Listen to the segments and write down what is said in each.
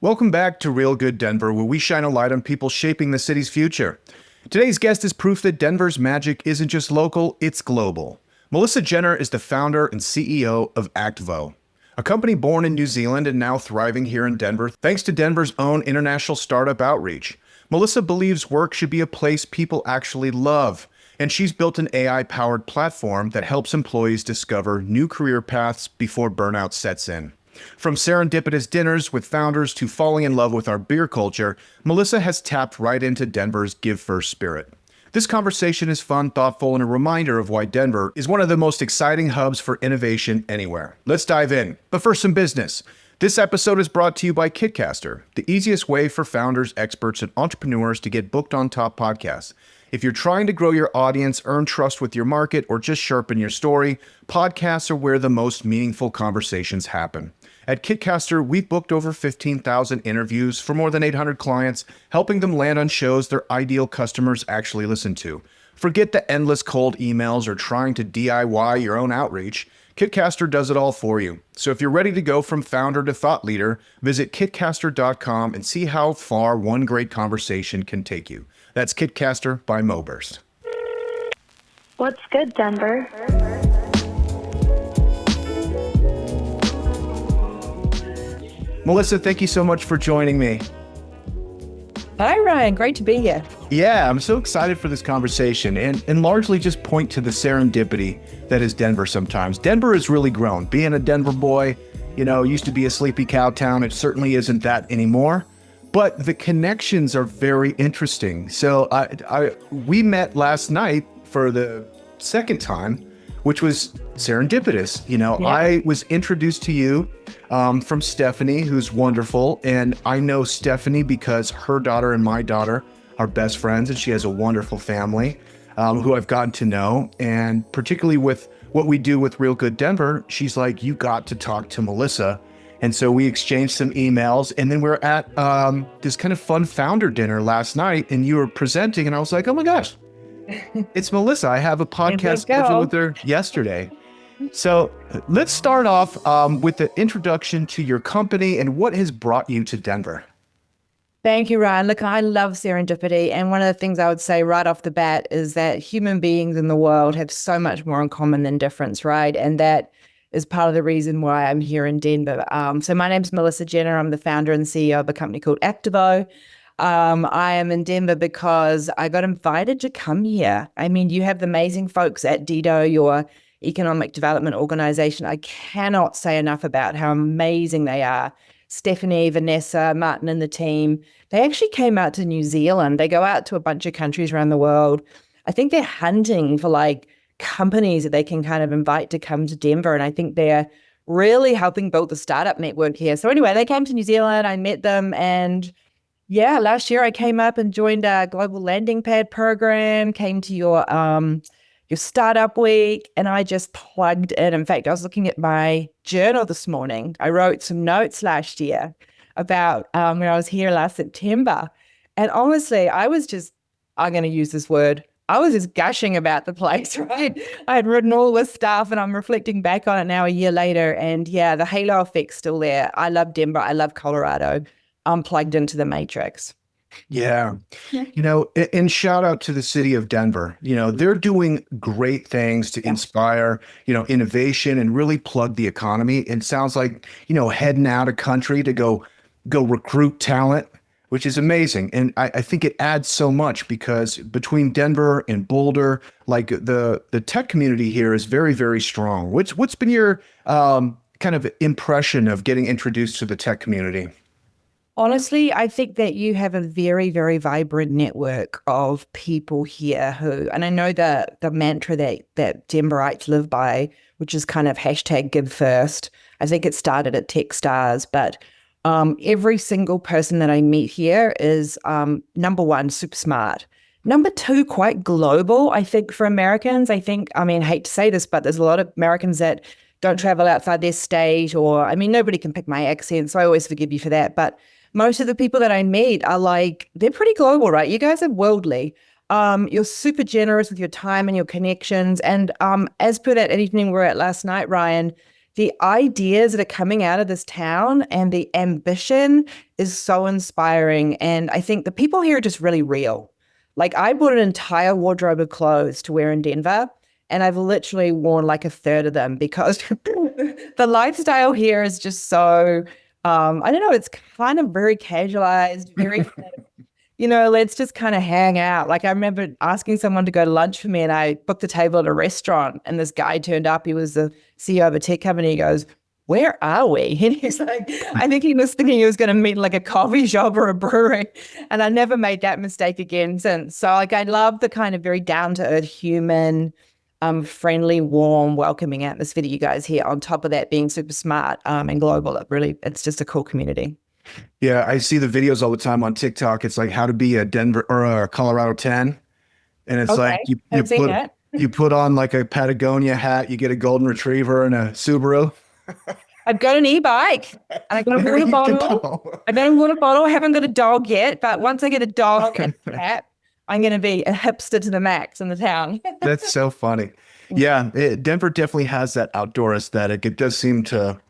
Welcome back to Real Good Denver, where we shine a light on people shaping the city's future. Today's guest is proof that Denver's magic isn't just local, it's global. Melissa Jenner is the founder and CEO of Actvo, a company born in New Zealand and now thriving here in Denver thanks to Denver's own international startup outreach. Melissa believes work should be a place people actually love, and she's built an AI-powered platform that helps employees discover new career paths before burnout sets in. From serendipitous dinners with founders to falling in love with our beer culture, Melissa has tapped right into Denver's give first spirit. This conversation is fun, thoughtful, and a reminder of why Denver is one of the most exciting hubs for innovation anywhere. Let's dive in. But first, some business. This episode is brought to you by Kitcaster, the easiest way for founders, experts, and entrepreneurs to get booked on top podcasts. If you're trying to grow your audience, earn trust with your market, or just sharpen your story, podcasts are where the most meaningful conversations happen. At Kitcaster, we've booked over 15,000 interviews for more than 800 clients, helping them land on shows their ideal customers actually listen to. Forget the endless cold emails or trying to DIY your own outreach. Kitcaster does it all for you. So if you're ready to go from founder to thought leader, visit kitcaster.com and see how far one great conversation can take you. That's Kitcaster by Moburst. What's good, Denver? Melissa, thank you so much for joining me. Hi, Ryan. Great to be here. Yeah, I'm so excited for this conversation and largely just point to the serendipity that is Denver sometimes. Denver has really grown. Being a Denver boy, used to be a sleepy cow town. It certainly isn't that anymore. But the connections are very interesting. So we met last night for the second time, which was serendipitous. I was introduced to you from Stephanie, who's wonderful. And I know Stephanie because her daughter and my daughter are best friends, and she has a wonderful family who I've gotten to know. And particularly with what we do with Real Good Denver, she's like, you got to talk to Melissa. And so we exchanged some emails, and then we're at this kind of fun founder dinner last night, and you were presenting, and I was like, oh my gosh, it's Melissa. I have a podcast scheduled with her yesterday. So let's start off with the introduction to your company and what has brought you to Denver. Thank you, Ryan. Look, I love serendipity. And one of the things I would say right off the bat is that human beings in the world have so much more in common than difference, right? And that is part of the reason why I'm here in Denver. So my name's Melissa Jenner. I'm the founder and CEO of a company called Actvo. I am in Denver because I got invited to come here. I mean, you have the amazing folks at DIDO, your economic development organization. I cannot say enough about how amazing they are. Stephanie, Vanessa, Martin, and the team, they actually came out to New Zealand. They go out to a bunch of countries around the world. I think they're hunting for companies that they can kind of invite to come to Denver. And I think they're really helping build the startup network here. So anyway, they came to New Zealand. I met them. And yeah, last year I came up and joined a global landing pad program, came to your startup week, and I just plugged in. In fact, I was looking at my journal this morning. I wrote some notes last year about when I was here last September. And honestly, I'm going to use this word, I was just gushing about the place, right? I had written all this stuff and I'm reflecting back on it now a year later. And yeah, the halo effect's still there. I love Denver. I love Colorado. I'm plugged into the matrix. Yeah. And shout out to the city of Denver. They're doing great things to inspire, innovation and really plug the economy. It sounds like, heading out of country to go recruit talent, which is amazing. And I think it adds so much because between Denver and Boulder, the tech community here is very, very strong. What's been your kind of impression of getting introduced to the tech community? Honestly, I think that you have a very, very vibrant network of people here and I know the mantra that Denverites live by, which is kind of #GiveFirst. I think it started at Techstars, but every single person that I meet here is, number one, super smart. Number two, quite global, I think, for Americans. I hate to say this, but there's a lot of Americans that don't travel outside their state nobody can pick my accent, so I always forgive you for that. But most of the people that I meet are they're pretty global, right? You guys are worldly. You're super generous with your time and your connections. And as per that evening we were at last night, Ryan, the ideas that are coming out of this town and the ambition is so inspiring. And I think the people here are just really real. Like I bought an entire wardrobe of clothes to wear in Denver, and I've literally worn like a third of them because the lifestyle here is just so, I don't know, it's kind of very casualized, very let's just kind of hang out. Like I remember asking someone to go to lunch for me, and I booked a table at a restaurant, and this guy turned up. He was the CEO of a tech company. He goes, "Where are we?" And he's like, I think he was thinking he was going to meet like a coffee shop or a brewery. And I never made that mistake again since. So like I love the kind of very down to earth, human, friendly, warm, welcoming atmosphere that you guys here. On top of that, being super smart and global. It's just a cool community. Yeah, I see the videos all the time on TikTok. It's like how to be a Denver or a Colorado 10. And it's like Okay, I've seen that. you put on like a Patagonia hat, you get a golden retriever and a Subaru. I've got an e-bike and I've got a There water you bottle. go. I've got a water bottle. I haven't got a dog yet, but once I get a dog and a cat, I'm going to be a hipster to the max in the town. That's so funny. Yeah, Denver definitely has that outdoor aesthetic. It does seem to,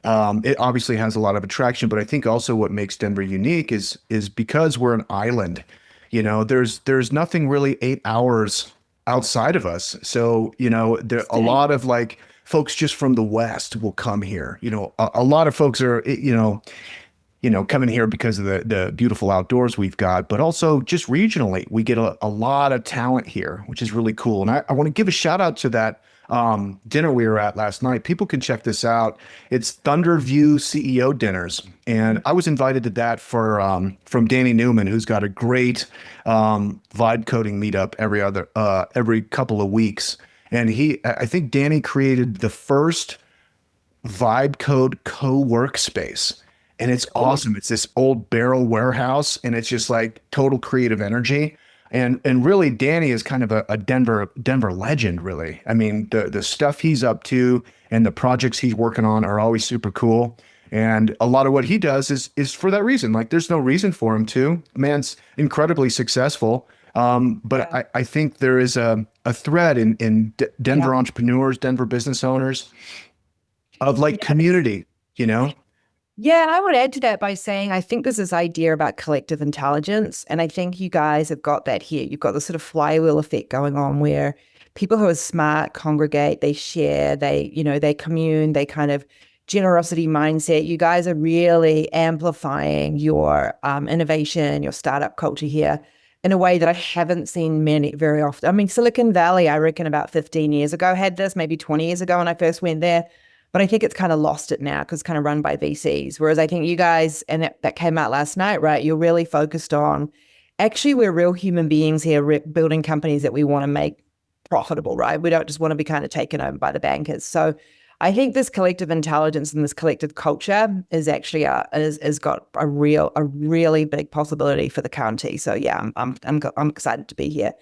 it obviously has a lot of attraction, but I think also what makes Denver unique is because we're an island. There's nothing really 8 hours outside of us. So, there a lot of like folks just from the West will come here. A lot of folks are, coming here because of the beautiful outdoors we've got, but also just regionally, we get a lot of talent here, which is really cool. And I want to give a shout out to that dinner we were at last night. People can check this out. It's Thunderview CEO dinners. And I was invited to that from Danny Newman, who's got a great vibe coding meetup every couple of weeks. And I think Danny created the first vibe code co-workspace. And it's awesome. It's this old barrel warehouse, and it's just like total creative energy. And really, Danny is kind of a Denver legend, really. I mean, the stuff he's up to and the projects he's working on are always super cool. And a lot of what he does is for that reason. Like, there's no reason for him to. Man's incredibly successful. But I think there is a thread in Denver entrepreneurs, Denver business owners of like community, Yeah, I would add to that by saying I think there's this idea about collective intelligence, and I think you guys have got that here. You've got this sort of flywheel effect going on where people who are smart congregate, they share, they commune, they kind of generosity mindset. You guys are really amplifying your innovation, your startup culture here in a way that I haven't seen very often. I mean, Silicon Valley, I reckon about 15 years ago had this, maybe 20 years ago when I first went there. But I think it's kind of lost it now because it's kind of run by VCs. Whereas I think you guys, and that came out last night, right? You're really focused on, actually, we're real human beings here building companies that we want to make profitable, right? We don't just want to be kind of taken over by the bankers. So I think this collective intelligence and this collective culture is actually has got a really big possibility for the county. So yeah, I'm excited to be here.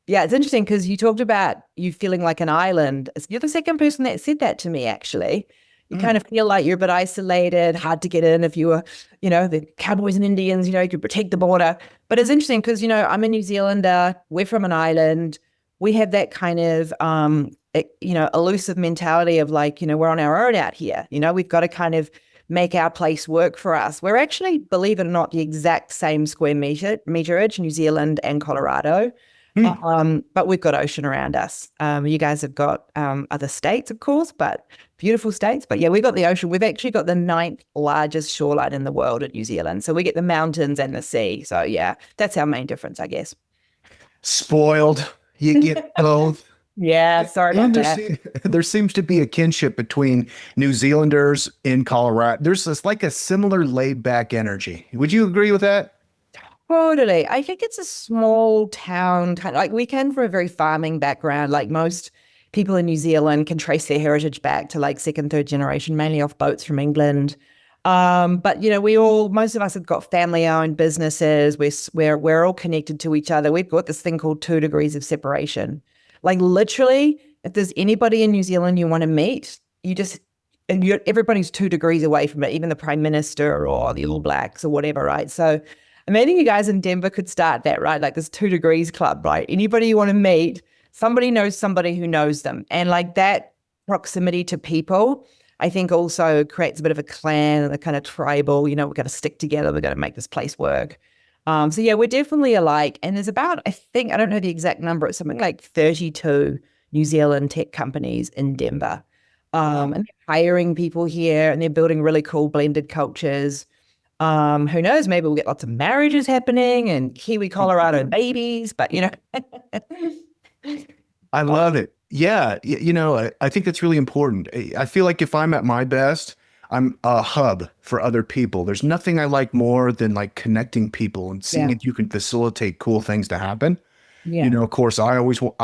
Yeah, it's interesting because you talked about you feeling like an island. You're the second person that said that to me, actually. You kind of feel like you're a bit isolated, hard to get in if you were, the cowboys and Indians, you could protect the border. But it's interesting because, I'm a New Zealander. We're from an island. We have that kind of, elusive mentality of like, we're on our own out here. We've got to kind of make our place work for us. We're actually, believe it or not, the exact same square meterage, New Zealand and Colorado. But we've got ocean around us. You guys have got other states, of course, but beautiful states. But yeah, we've got the ocean. We've actually got the 9th largest shoreline in the world at New Zealand. So we get the mountains and the sea. So yeah, that's our main difference, I guess. Spoiled. You get both. Yeah, sorry about that. There seems to be a kinship between New Zealanders in Colorado. There's this like a similar laid back energy. Would you agree with that? Totally. I think it's a small town, kind of like we came from a very farming background. Like most people in New Zealand can trace their heritage back to like second, third generation, mainly off boats from England. But most of us have got family-owned businesses. We're all connected to each other. We've got this thing called 2 degrees of separation. Like literally, if there's anybody in New Zealand you want to meet, everybody's 2 degrees away from it, even the Prime Minister or the All Blacks or whatever, right? So maybe you guys in Denver could start that, right? Like this 2 degrees club, right? Anybody you want to meet, somebody knows somebody who knows them. And like that proximity to people, I think also creates a bit of a clan and a kind of tribal, we've got to stick together. We've got to make this place work. So yeah, we're definitely alike. And there's about, I don't know the exact number, it's something like 32 New Zealand tech companies in Denver. And they're hiring people here and they're building really cool blended cultures. Who knows, maybe we'll get lots of marriages happening and Kiwi Colorado babies, but I love it. Yeah, I think that's really important. I feel like if I'm at my best, I'm a hub for other people. There's nothing I like more than like connecting people and seeing Yeah. if you can facilitate cool things to happen. Yeah. Of course, I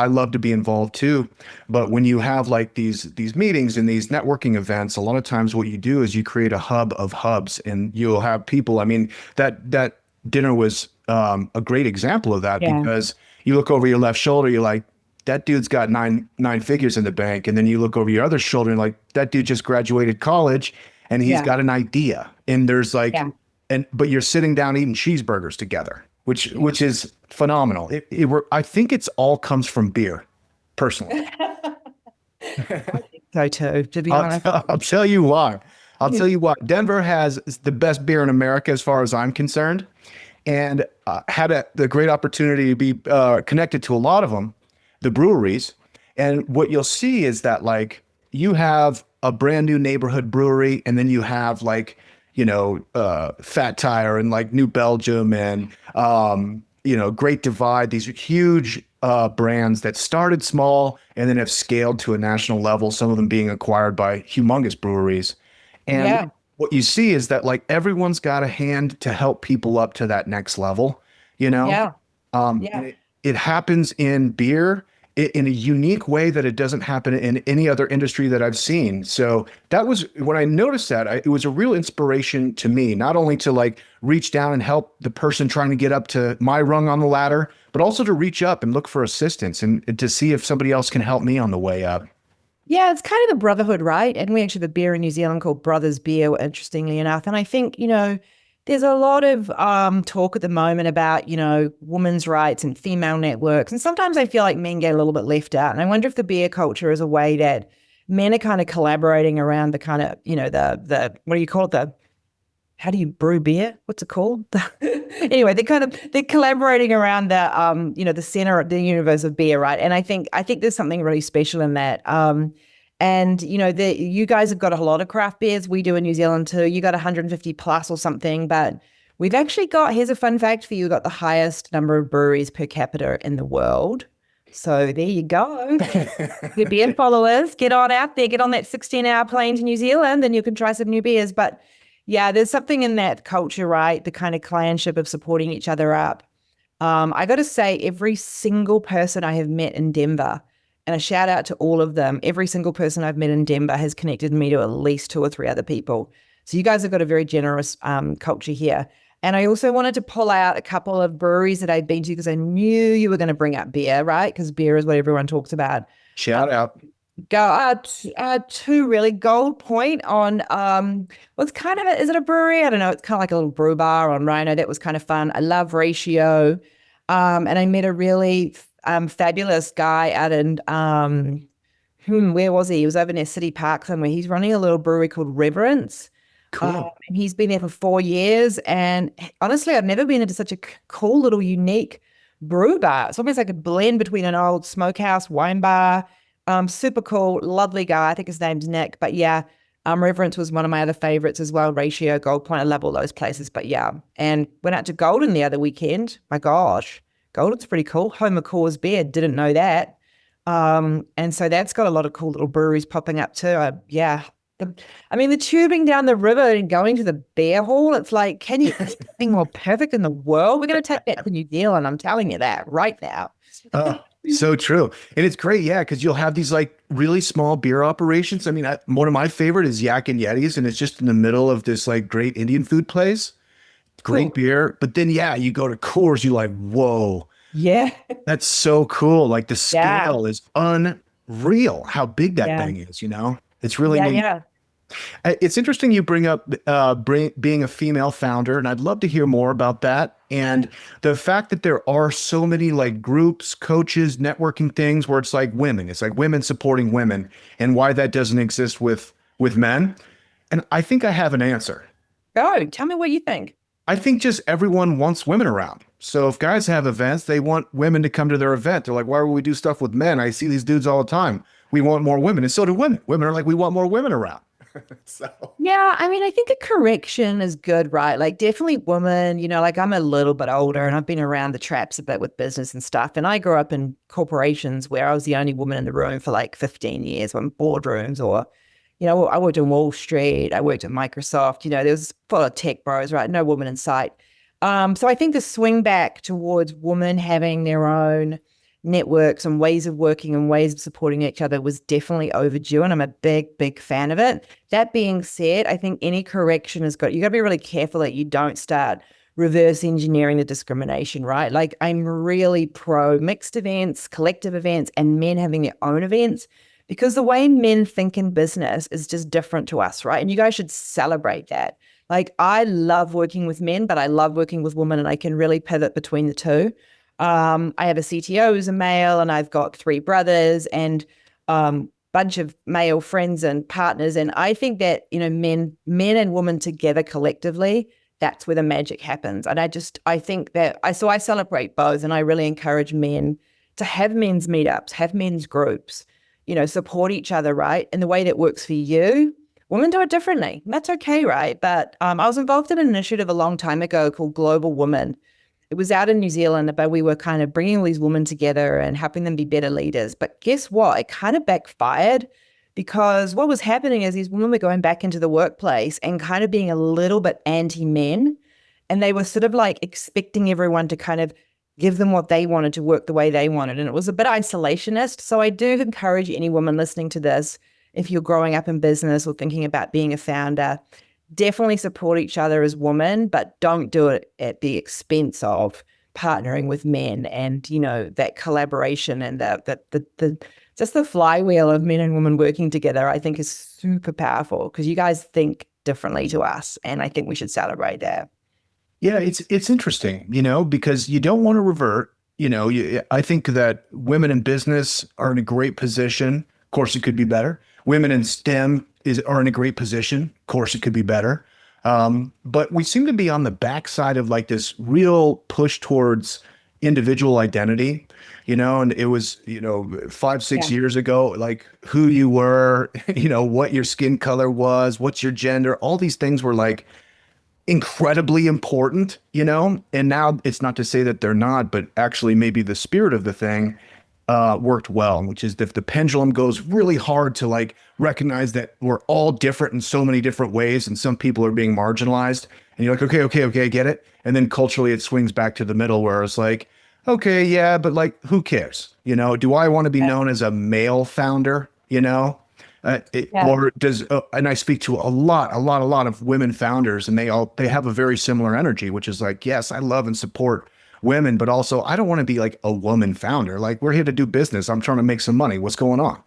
love to be involved too, but when you have like these meetings and these networking events, a lot of times what you do is you create a hub of hubs, and you'll have people. I mean, that dinner was a great example of that, Yeah. because you look over your left shoulder, you're like, that dude's got nine figures in the bank, and then you look over your other shoulder and like, that dude just graduated college and he's Yeah. got an idea, and there's like, Yeah. but you're sitting down eating cheeseburgers together, which is phenomenal. I think it's all comes from beer, personally. So too, to be I'll, honest. I'll tell you why. I'll tell you why. Denver has the best beer in America, as far as I'm concerned, and had the great opportunity to be connected to a lot of them, the breweries. And what you'll see is that like you have a brand new neighborhood brewery, and then you have like, Fat Tire and like New Belgium and, Great Divide, these huge brands that started small and then have scaled to a national level, some of them being acquired by humongous breweries. And Yeah. what you see is that like everyone's got a hand to help people up to that next level, you know? Yeah. And it happens in beer in a unique way that it doesn't happen in any other industry that I've seen. So that was when I noticed that, it was a real inspiration to me, not only to like reach down and help the person trying to get up to my rung on the ladder, but also to reach up and look for assistance and to see if somebody else can help me on the way up. Yeah, it's kind of the brotherhood, right? And we actually have a beer in New Zealand called Brothers Beer, interestingly enough. And I think, there's a lot of talk at the moment about, women's rights and female networks. And sometimes I feel like men get a little bit left out. And I wonder if the beer culture is a way that men are kind of collaborating around the kind of, the what do you call it? How do you brew beer? What's it called? Anyway, they're collaborating around the center of the universe of beer, right? And I think there's something really special in that. And you guys have got a lot of craft beers. We do in New Zealand too. You got 150 plus or something, but we've actually here's a fun fact for you, we've got the highest number of breweries per capita in the world. So there you go. Your beer followers, get on out there, get on that 16-hour plane to New Zealand, and you can try some new beers. But yeah, there's something in that culture, right? The kind of clanship of supporting each other up. I got to say, every single person I have met in Denver, and a shout out to all of them, every single person I've met in Denver has connected me to at least 2 or 3 other people. So you guys have got a very generous culture here. And I also wanted to pull out a couple of breweries that I'd been to because I knew you were going to bring up beer, right? Because beer is what everyone talks about. Shout out. Two really. Gold Point on what's kind of is it a brewery? I don't know. It's kind of like a little brew bar on Rhino. That was kind of fun. I love Ratio, and I met a really fabulous guy out in where was he? He was over near City Park somewhere. He's running a little brewery called Reverence. Cool. And he's been there for 4 years, and honestly, I've never been into such a cool little unique brew bar. It's almost like a blend between an old smokehouse wine bar. Super cool, lovely guy. I think his name's Nick. But yeah, Reverence was one of my other favorites as well. Ratio, Gold Point. I love all those places. But yeah, and went out to Golden the other weekend. My gosh, Golden's pretty cool. Home of Coors Beer. Didn't know that. And so that's got a lot of cool little breweries popping up too. Yeah. The tubing down the river and going to the beer hall, it's like, can you get anything more perfect in the world? We're going to take that to New Zealand. I'm telling you that right now. So true. And it's great. Yeah. Cause you'll have these like really small beer operations. One of my favorite is Yak and Yetis, and it's just in the middle of this like great Indian food place. Great Cool. beer. But then, yeah, you go to Coors, you're like, whoa, Yeah. that's so cool. Like the Yeah. scale is unreal how big that Yeah. thing is, It's really Yeah. neat. Yeah. It's interesting you bring up being a female founder, and I'd love to hear more about that. And the fact that there are so many like groups, coaches, networking things where it's like women, supporting women, and why that doesn't exist with men. And I think I have an answer. Go, tell me what you think. I think just everyone wants women around. So if guys have events, they want women to come to their event. They're like, why would we do stuff with men? I see these dudes all the time. We want more women. And so do women. Women are like, we want more women around. So Yeah, I mean, I think a correction is good, right? Like, definitely women, like I'm a little bit older and I've been around the traps a bit with business and stuff. And I grew up in corporations where I was the only woman in the room for like 15 years in boardrooms or, I worked in Wall Street, I worked at Microsoft, there was full of tech bros, right? No woman in sight. So I think the swing back towards women having their own networks and ways of working and ways of supporting each other was definitely overdue, and I'm a big fan of it. That being said, I think any correction you got to be really careful that you don't start reverse engineering the discrimination, right? Like, I'm really pro mixed events, collective events, and men having their own events, because the way men think in business is just different to us, right? And you guys should celebrate that. Like, I love working with men, but I love working with women, and I can really pivot between the two. I have a CTO who's a male, and I've got 3 brothers and bunch of male friends and partners. And I think that, men and women together collectively, that's where the magic happens. And I think that I celebrate both, and I really encourage men to have men's meetups, have men's groups, support each other, right? In the way that works for you. Women do it differently. That's okay, right? But I was involved in an initiative a long time ago called Global Women. It was out in New Zealand, but we were kind of bringing all these women together and helping them be better leaders. But guess what? It kind of backfired, because what was happening is these women were going back into the workplace and kind of being a little bit anti-men. And they were sort of like expecting everyone to kind of give them what they wanted to work the way they wanted. And it was a bit isolationist. So I do encourage any woman listening to this, if you're growing up in business or thinking about being a founder, definitely support each other as women, but don't do it at the expense of partnering with men. And, that collaboration and the just the flywheel of men and women working together, I think is super powerful, because you guys think differently to us. And I think we should celebrate that. yeah, it's interesting, because you don't want to revert. I think that women in business are in a great position. Of course, it could be better. Women in STEM are in a great position. Of course, it could be better. But we seem to be on the backside of like this real push towards individual identity, and it was, 5, 6 years ago, like who you were, what your skin color was, what's your gender, all these things were like incredibly important, and now it's not to say that they're not, but actually maybe the spirit of the thing worked well, which is if the pendulum goes really hard to like recognize that we're all different in so many different ways, and some people are being marginalized, and you're like, okay, I get it. And then culturally it swings back to the middle where it's like, okay, yeah, but like, who cares? Do I want to be known as a male founder, or does, and I speak to a lot of women founders, and they have a very similar energy, which is like, yes, I love and support women, but also I don't want to be like a woman founder. Like, we're here to do business. I'm trying to make some money. What's going on?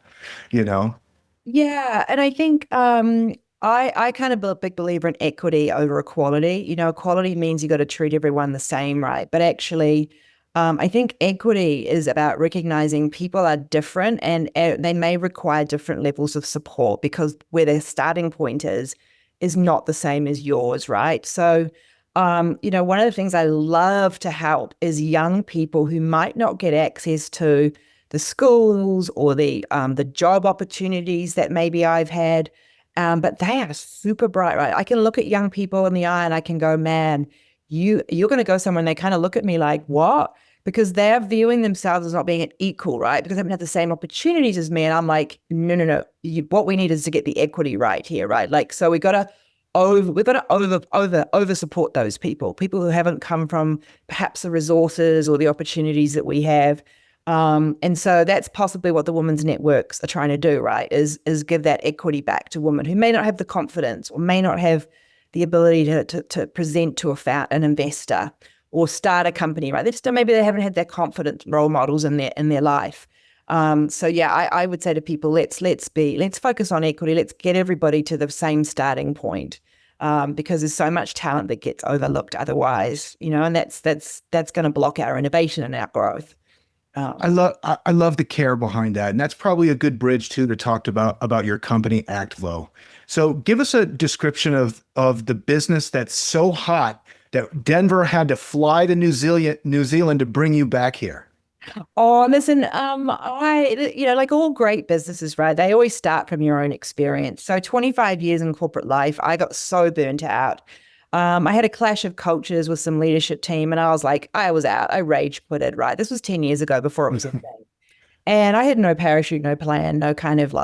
Yeah. And I think I kind of a big believer in equity over equality. Equality means you got to treat everyone the same, right? But actually, I think equity is about recognizing people are different, and they may require different levels of support, because where their starting point is not the same as yours, right? So, one of the things I love to help is young people who might not get access to the schools or the job opportunities that maybe I've had, but they are super bright, right? I can look at young people in the eye and I can go, man, you're going to go somewhere, and they kind of look at me like, what? Because they're viewing themselves as not being an equal, right? Because they haven't had the same opportunities as me. And I'm like, no. What we need is to get the equity right here, right? Like, so we've got to over support those people who haven't come from perhaps the resources or the opportunities that we have. And so that's possibly what the women's networks are trying to do, right? Is give that equity back to women who may not have the confidence or may not have the ability to present to an investor or start a company, right? Maybe they haven't had their confident role models in their life. So yeah, I would say to people, let's focus on equity. Let's get everybody to the same starting point, because there's so much talent that gets overlooked otherwise, and that's going to block our innovation and our growth. I love the care behind that, and that's probably a good bridge too to talk about your company Actvo. So give us a description of the business that's so hot that Denver had to fly to New Zealand to bring you back here. Oh, listen, like all great businesses, right? They always start from your own experience. So 25 years in corporate life, I got so burnt out. I had a clash of cultures with some leadership team, and I was out. I rage quitted, right? This was 10 years ago before it was a thing. And I had no parachute, no plan, no kind of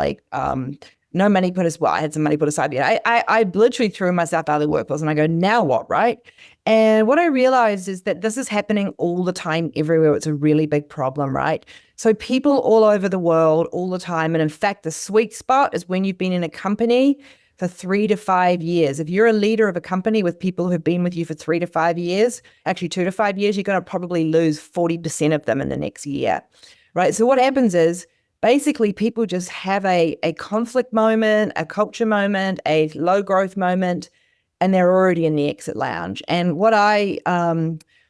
no money put aside. Well, I had some money put aside. Yeah, I literally threw myself out of the workforce, and I go, now what, right? And what I realized is that this is happening all the time, everywhere. It's a really big problem, right? So people all over the world, all the time. And in fact, the sweet spot is when you've been in a company for 3 to 5 years. If you're a leader of a company with people who've been with you for 3 to 5 years, actually 2 to 5 years, you're going to probably lose 40% of them in the next year, right? So what happens is basically people just have a conflict moment, a culture moment, a low growth moment, and they're already in the exit lounge. And what I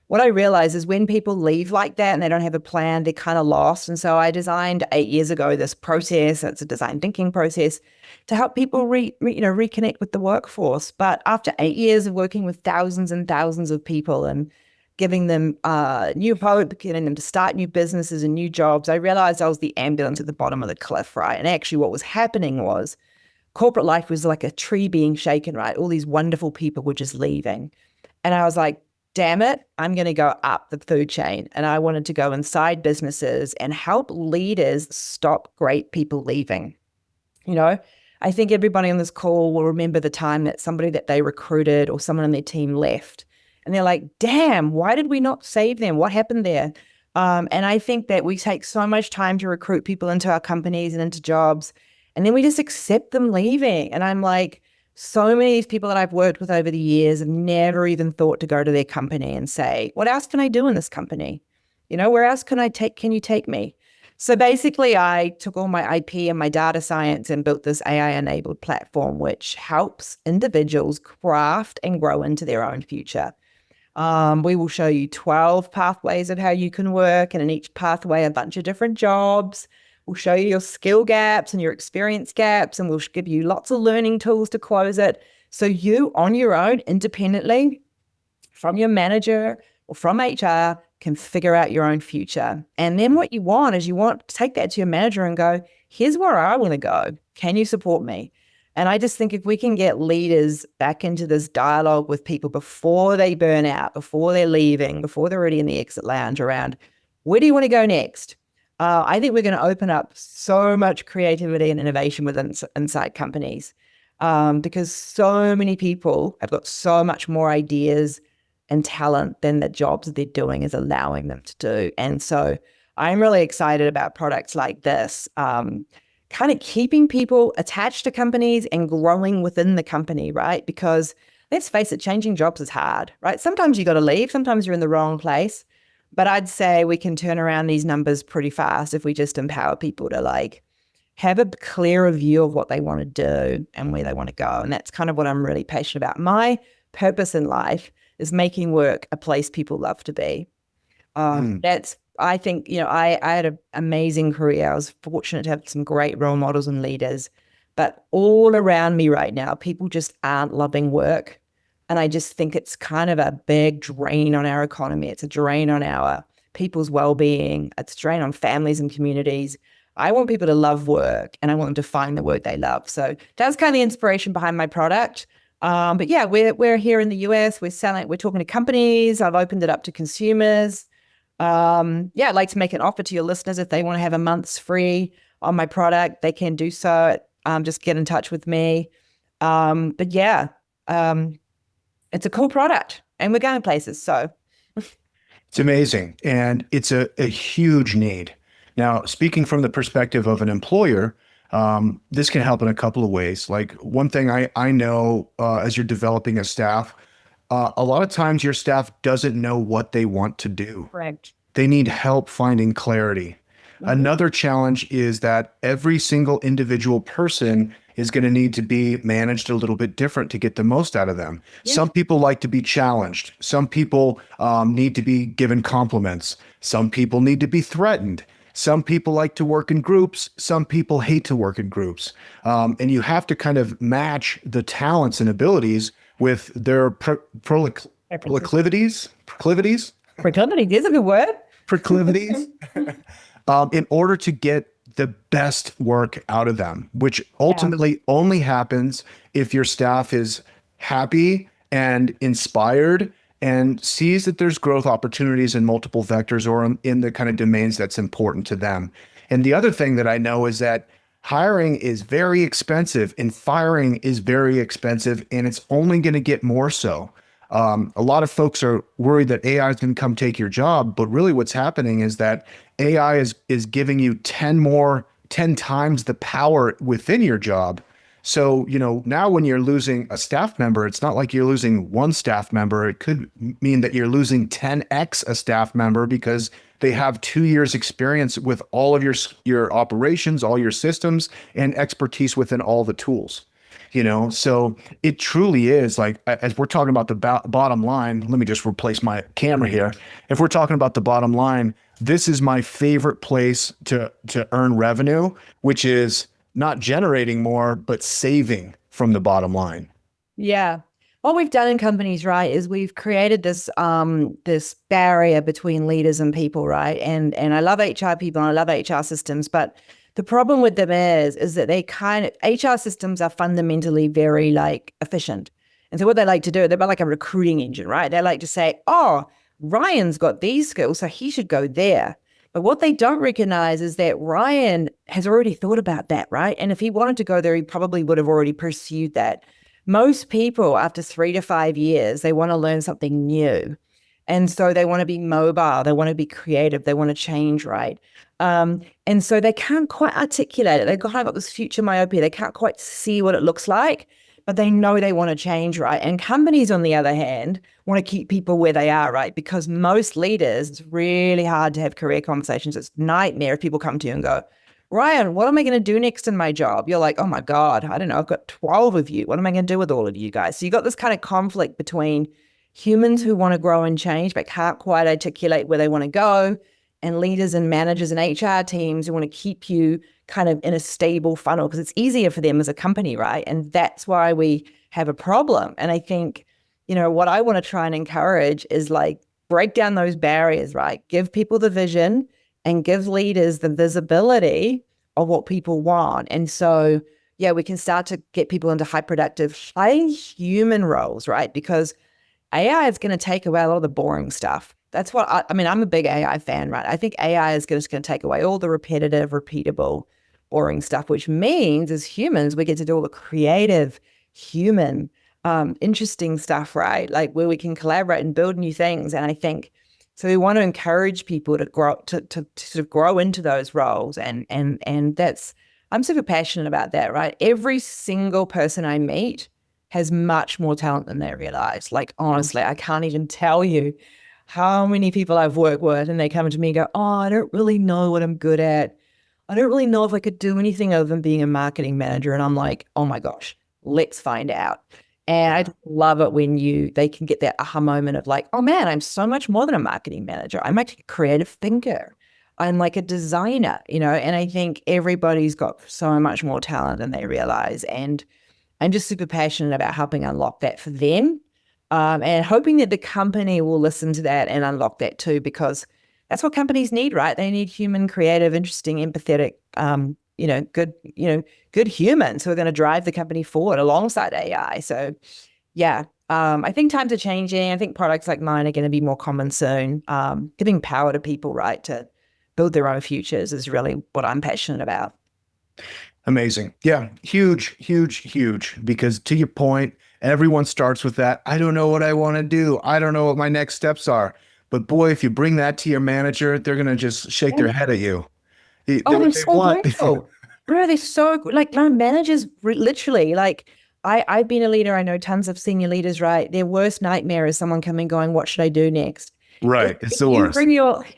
realize is when people leave like that and they don't have a plan, they're kind of lost. And so I designed 8 years ago this process. It's a design thinking process to help people reconnect with the workforce. But after 8 years of working with thousands and thousands of people and giving them new hope, getting them to start new businesses and new jobs, I realized I was the ambulance at the bottom of the cliff, right? And actually what was happening was corporate life was like a tree being shaken, right? All these wonderful people were just leaving. And I was like, damn it, I'm going to go up the food chain. And I wanted to go inside businesses and help leaders stop great people leaving. I think everybody on this call will remember the time that somebody that they recruited or someone on their team left. And they're like, damn, why did we not save them? What happened there? And I think that we take so much time to recruit people into our companies and into jobs, and then we just accept them leaving. And I'm like, so many of these people that I've worked with over the years have never even thought to go to their company and say, what else can I do in this company? Where else can you take me? So basically I took all my IP and my data science and built this AI-enabled platform, which helps individuals craft and grow into their own future. We will show you 12 pathways of how you can work, and in each pathway, a bunch of different jobs. We'll show you your skill gaps and your experience gaps, and we'll give you lots of learning tools to close it. So you, on your own, independently, from your manager or from HR, can figure out your own future. And then what you want is to take that to your manager and go, here's where I want to go. Can you support me? And I just think if we can get leaders back into this dialogue with people before they burn out, before they're leaving, before they're already in the exit lounge around, where do you want to go next? I think we're going to open up so much creativity and innovation within inside companies, because so many people have got so much more ideas and talent than the jobs that they're doing is allowing them to do. And so I'm really excited about products like this, kind of keeping people attached to companies and growing within the company, right? Because let's face it, changing jobs is hard, right? Sometimes you got to leave, sometimes you're in the wrong place. But I'd say we can turn around these numbers pretty fast if we just empower people to have a clearer view of what they want to do and where they want to go. And that's kind of what I'm really passionate about. My purpose in life is making work a place people love to be. I think, I had an amazing career. I was fortunate to have some great role models and leaders, but all around me right now, people just aren't loving work. And I just think it's kind of a big drain on our economy. It's a drain on our people's well-being. It's a drain on families and communities. I want people to love work, and I want them to find the work they love. So that's kind of the inspiration behind my product. But yeah, we're here in the US. We're talking to companies. I've opened it up to consumers. I'd like to make an offer to your listeners. If they want to have a month's free on my product, they can do so. Just get in touch with me. It's a cool product, and we're going places. So it's amazing. And it's a huge need. Now, speaking from the perspective of an employer, this can help in a couple of ways. Like one thing I know as you're developing a staff, a lot of times your staff doesn't know what they want to do. Correct. They need help finding clarity. Another challenge is that every single individual person is going to need to be managed a little bit different to get the most out of them. Some people like to be challenged. Some people need to be given compliments. Some people need to be threatened. Some people like to work in groups. Some people hate to work in groups. And you have to kind of match the talents and abilities with their proclivities, Proclivity is a good word. proclivities, in order to get the best work out of them, which ultimately only happens if your staff is happy and inspired and sees that there's growth opportunities in multiple vectors or in the kind of domains that's important to them. And the other thing that I know is that hiring is very expensive and firing is very expensive, and it's only going to get more so. A lot of folks are worried that AI is going to come take your job, but really what's happening is that AI is giving you 10 times the power within your job. So, now when you're losing a staff member, it's not like you're losing one staff member. It could mean that you're losing 10x a staff member because they have 2 years experience with all of your operations, all your systems, and expertise within all the tools. So it truly is like, as we're talking about the bottom line, let me just replace my camera here. If we're talking about the bottom line, this is my favorite place to earn revenue, which is not generating more, but saving from the bottom line. Yeah. What we've done in companies, right, is we've created this this barrier between leaders and people, right? And I love HR people and I love HR systems, but the problem with them is that they HR systems are fundamentally very efficient. And so what they like to do, they're like a recruiting engine, right? They like to say, oh, Ryan's got these skills, so he should go there. But what they don't recognize is that Ryan has already thought about that, right? And if he wanted to go there, he probably would have already pursued that. Most people, after 3 to 5 years, they want to learn something new. And so they want to be mobile, they want to be creative, they want to change, right? And so they can't quite articulate it. They've got this future myopia. They can't quite see what it looks like, but they know they want to change, right? And companies, on the other hand, want to keep people where they are, right? Because most leaders, it's really hard to have career conversations. It's a nightmare if people come to you and go, Ryan, what am I going to do next in my job? You're like, oh my God, I don't know. I've got 12 of you. What am I going to do with all of you guys? So you got this kind of conflict between humans who want to grow and change, but can't quite articulate where they want to go, and leaders and managers and HR teams who want to keep you kind of in a stable funnel because it's easier for them as a company, right? And that's why we have a problem. And I think, what I want to try and encourage is break down those barriers, right? Give people the vision and give leaders the visibility of what people want. And so, we can start to get people into high productive, high human roles, right? Because AI is going to take away a lot of the boring stuff. That's what I'm a big AI fan, right? I think AI is just going to take away all the repetitive, repeatable, boring stuff, which means as humans, we get to do all the creative, human, interesting stuff, right? Like where we can collaborate and build new things. And I think, so we want to encourage people to grow, to sort of grow into those roles. And that's, I'm super passionate about that, right? Every single person I meet has much more talent than they realize. Like, honestly, I can't even tell you how many people I've worked with and they come to me and go, oh, I don't really know what I'm good at. I don't really know if I could do anything other than being a marketing manager. And I'm like, oh my gosh, let's find out. And I just love it when they can get that aha moment of like, oh man, I'm so much more than a marketing manager. I'm actually a creative thinker. I'm like a designer, and I think everybody's got so much more talent than they realize. And I'm just super passionate about helping unlock that for them. And hoping that the company will listen to that and unlock that too, because that's what companies need, right? They need human, creative, interesting, empathetic, good humans who are going to drive the company forward alongside AI. So, I think times are changing. I think products like mine are going to be more common soon. Giving power to people, right, to build their own futures is really what I'm passionate about. Amazing. Yeah. Huge, huge, huge. Because to your point, everyone starts with that. I don't know what I want to do. I don't know what my next steps are. But boy, if you bring that to your manager, they're going to just shake their head at you. They're so grateful. Bro, they're so like my managers literally I've been a leader. I know tons of senior leaders, right? Their worst nightmare is someone coming going, what should I do next? Right. It's the worst.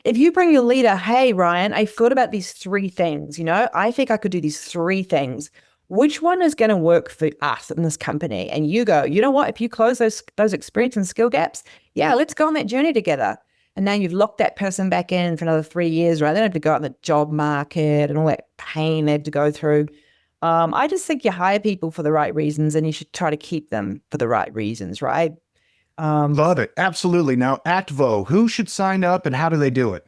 If you bring your leader, hey Ryan, I thought about these three things, I think I could do these three things. Which one is going to work for us in this company? And you go, you know what? If you close those experience and skill gaps, yeah, let's go on that journey together. And now you've locked that person back in for another 3 years, right? They don't have to go out in the job market and all that pain they have to go through. I just think you hire people for the right reasons and you should try to keep them for the right reasons, right? Love it. Absolutely. Now, Actvo, who should sign up and how do they do it?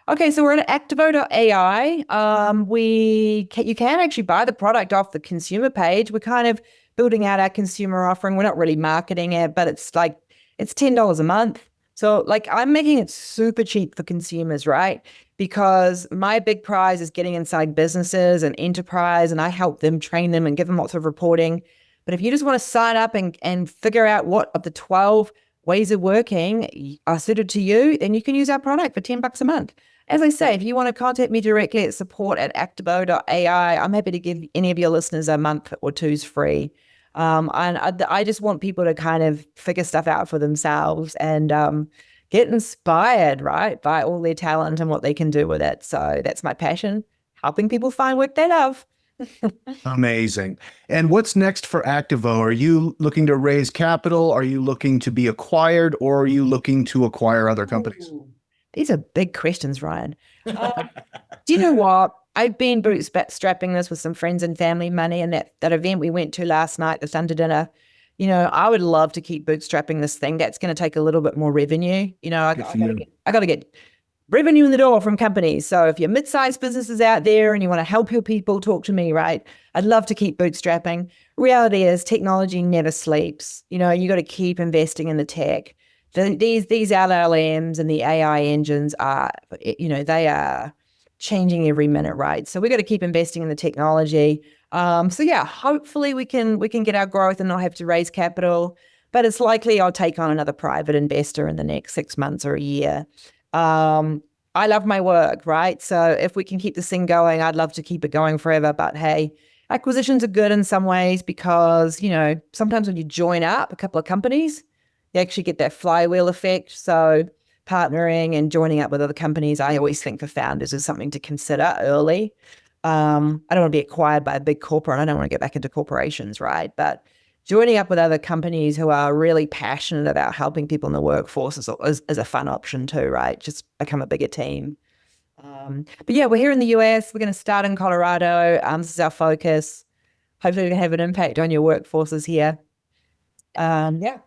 Okay, so we're at Actvo.ai. You can actually buy the product off the consumer page. We're kind of building out our consumer offering. We're not really marketing it, but it's $10 a month. So I'm making it super cheap for consumers, right? Because my big prize is getting inside businesses and enterprise, and I help them, train them, and give them lots of reporting. But if you just want to sign up and figure out what of the 12 ways of working are suited to you, then you can use our product for $10 a month. As I say, if you want to contact me directly at support@actvo.ai, I'm happy to give any of your listeners a month or two's free. And I just want people to kind of figure stuff out for themselves and get inspired, right, by all their talent and what they can do with it. So that's my passion, helping people find work they love. Amazing. And what's next for Actvo? Are you looking to raise capital? Are you looking to be acquired, or are you looking to acquire other companies? Ooh, these are big questions, Ryan. Do you know what? I've been bootstrapping this with some friends and family money, and that event we went to last night, the Thunder Dinner, I would love to keep bootstrapping this thing. That's going to take a little bit more revenue. I got to get revenue in the door from companies. So if you're mid-sized businesses out there and you want to help your people, talk to me, right? I'd love to keep bootstrapping. Reality is technology never sleeps. You got to keep investing in the tech. These LLMs and the AI engines are, they are changing every minute, right? So we got to keep investing in the technology. So yeah, hopefully we can get our growth and not have to raise capital. But it's likely I'll take on another private investor in the next 6 months or a year. I love my work, right? So if we can keep this thing going, I'd love to keep it going forever. But hey, acquisitions are good in some ways because, sometimes when you join up a couple of companies, you actually get that flywheel effect. So partnering and joining up with other companies, I always think for founders is something to consider early. I don't want to be acquired by a big corporate. I don't want to get back into corporations, right? But joining up with other companies who are really passionate about helping people in the workforce is a fun option too, right? Just become a bigger team. But yeah, we're here in the US. We're going to start in Colorado. This is our focus. Hopefully we can have an impact on your workforces here. Yeah.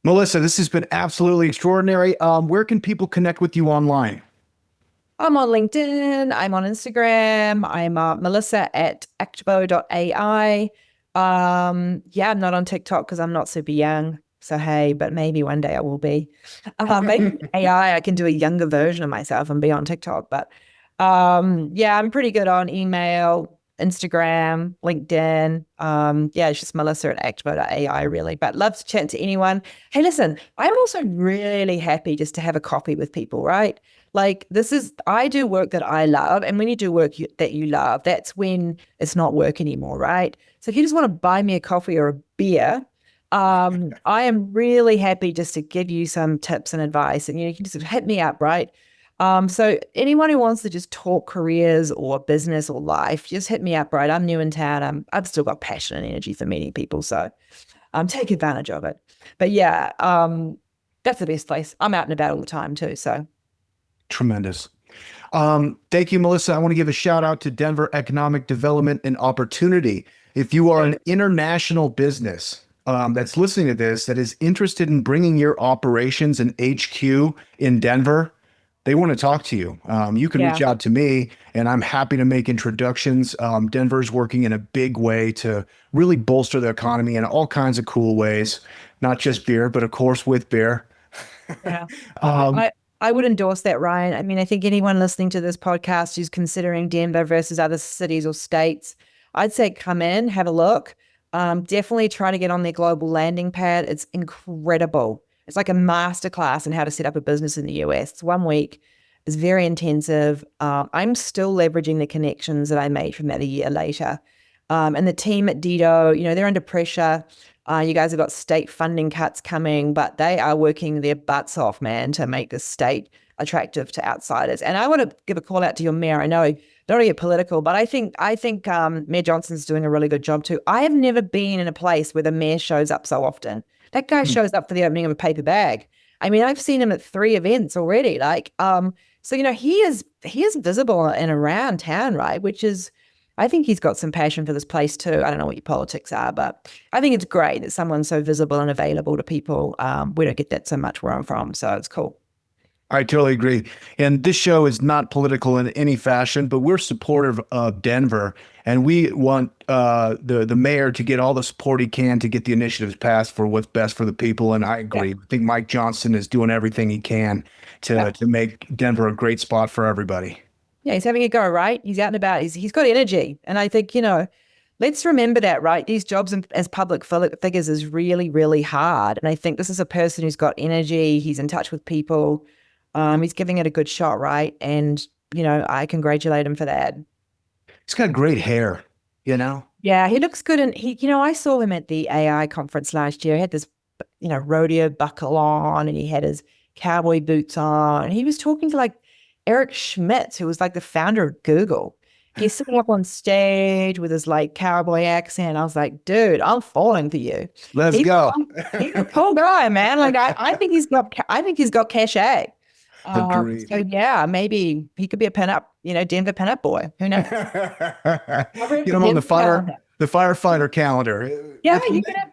Melissa, this has been absolutely extraordinary. Where can people connect with you online? I'm on LinkedIn. I'm on Instagram. I'm Melissa at Actvo.ai. I'm not on TikTok because I'm not super young. So, hey, but maybe one day I will be. Maybe AI, I can do a younger version of myself and be on TikTok. But I'm pretty good on email, Instagram, LinkedIn. It's just Melissa at Actvo.ai really. But love to chat to anyone. Hey, listen, I'm also really happy just to have a coffee with people, right? I do work that I love. And when you do work that you love, that's when it's not work anymore, right? So if you just want to buy me a coffee or a beer, I am really happy just to give you some tips and advice. And you can just hit me up, right? So anyone who wants to just talk careers or business or life, just hit me up, right? I'm new in town. I've still got passion and energy for meeting people. So take advantage of it. But yeah, that's the best place. I'm out and about all the time too. So. Tremendous. Thank you, Melissa. I want to give a shout out to Denver Economic Development and Opportunity. If you are an international business that's listening to this, that is interested in bringing your operations and HQ in Denver, they want to talk to you. You can reach out to me and I'm happy to make introductions. Denver's working in a big way to really bolster the economy in all kinds of cool ways, not just beer, but of course with beer. Yeah. I would endorse that, Ryan. I mean, I think anyone listening to this podcast who's considering Denver versus other cities or states, I'd say come in, have a look. Definitely try to get on their global landing pad. It's incredible. It's like a masterclass in how to set up a business in the US. It's 1 week. It's very intensive. I'm still leveraging the connections that I made from that a year later. And the team at Dido, they're under pressure. You guys have got state funding cuts coming, but they are working their butts off, man, to make the state attractive to outsiders. And I want to give a call out to your mayor. I know, don't want to get political, but I think Mayor Johnson's doing a really good job too. I have never been in a place where the mayor shows up so often. That guy shows up for the opening of a paper bag. I mean, I've seen him at 3 events already. So he is visible and around town, right? Which is, I think he's got some passion for this place too. I don't know what your politics are, but I think it's great that someone's so visible and available to people. We don't get that so much where I'm from, so it's cool. I totally agree. And this show is not political in any fashion, but we're supportive of Denver, and we want the mayor to get all the support he can to get the initiatives passed for what's best for the people. And I agree. I think Mike Johnson is doing everything he can to make Denver a great spot for everybody. Yeah, he's having a go, right? He's out and about. He's got energy. And I think, let's remember that, right? These jobs as public figures is really, really hard. And I think this is a person who's got energy. He's in touch with people. He's giving it a good shot, right? And, I congratulate him for that. He's got great hair, Yeah, he looks good. And I saw him at the AI conference last year. He had this, rodeo buckle on, and he had his cowboy boots on. And he was talking to Eric Schmidt, who was the founder of Google. He's sitting up on stage with his cowboy accent. I was like, dude, I'm falling for you. Let's go. He's a cool guy, man. I think he's got cachet. So yeah, maybe he could be a pinup, Denver pinup boy. Who knows? Get him on the firefighter calendar. Yeah, you could have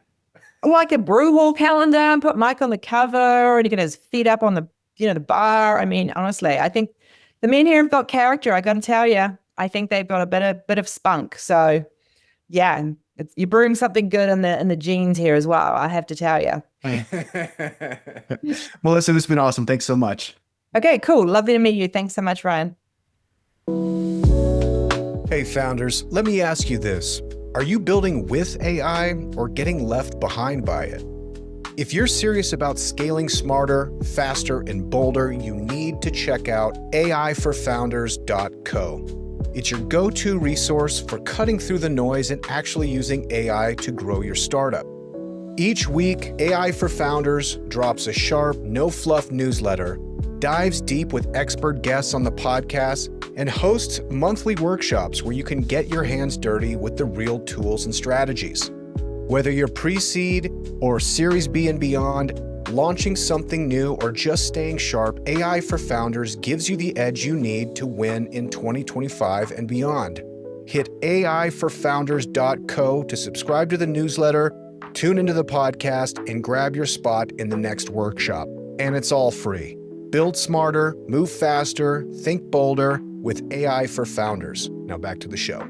a brew hall calendar and put Mike on the cover, and he can have his feet up on the the bar. I mean, honestly, I think the men here have got character. I got to tell you, I think they've got a bit of spunk. So yeah, you're brewing something good in the genes here as well. I have to tell you. Melissa, this has been awesome. Thanks so much. Okay, cool. Lovely to meet you. Thanks so much, Ryan. Hey, founders, let me ask you this. Are you building with AI or getting left behind by it? If you're serious about scaling smarter, faster, and bolder, you need to check out aiforfounders.co. It's your go-to resource for cutting through the noise and actually using AI to grow your startup. Each week, AI for Founders drops a sharp, no-fluff newsletter, dives deep with expert guests on the podcast, and hosts monthly workshops where you can get your hands dirty with the real tools and strategies. Whether you're pre-seed or Series B and beyond, launching something new, or just staying sharp, AI for Founders gives you the edge you need to win in 2025 and beyond. Hit aiforfounders.co to subscribe to the newsletter, tune into the podcast, and grab your spot in the next workshop. And it's all free. Build smarter, move faster, think bolder with AI for Founders. Now back to the show.